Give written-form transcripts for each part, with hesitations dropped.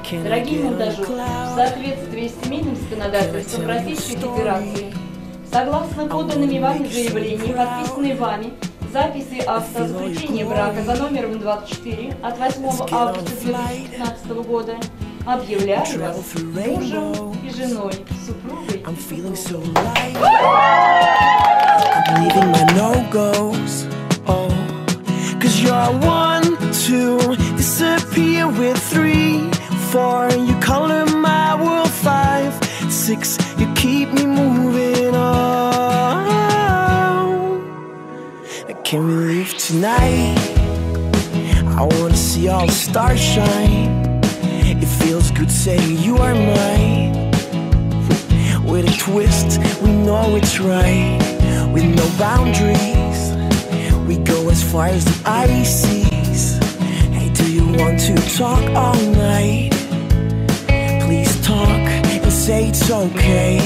Дорогие монтажеры, в соответствии с семейным законодательством Российской Федерации, согласно поданными вами заявлению, подписанной вами, записи акта о заключении брака за номером 24 от 8 августа 2015 года, объявляю вас мужем и женой, супругой. You color my world 5, 6. You keep me moving on. Can we leave tonight? I wanna see all the stars shine. It feels good saying you are mine. With a twist, we know it's right. With no boundaries, we go as far as the eye sees. Hey, do you want to talk all night? Please talk and say it's okay.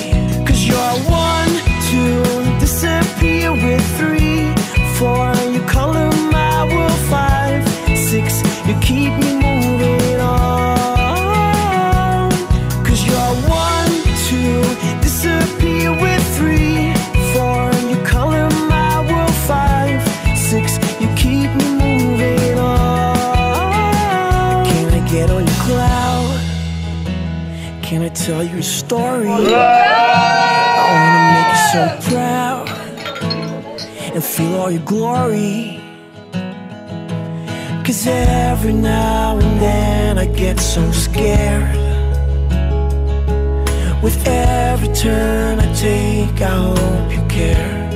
Cause you're 1, 2, disappear with 3, 4. You color my world 5, 6. You keep me moving on. Cause you're 1, 2, disappear with 3, 4. You color my world 5, 6. You keep me moving on. Can I get on your cloud? Can I tell you a story? I wanna make you so proud and feel all your glory. Cause every now and then I get so scared. With every turn I take, I hope you care.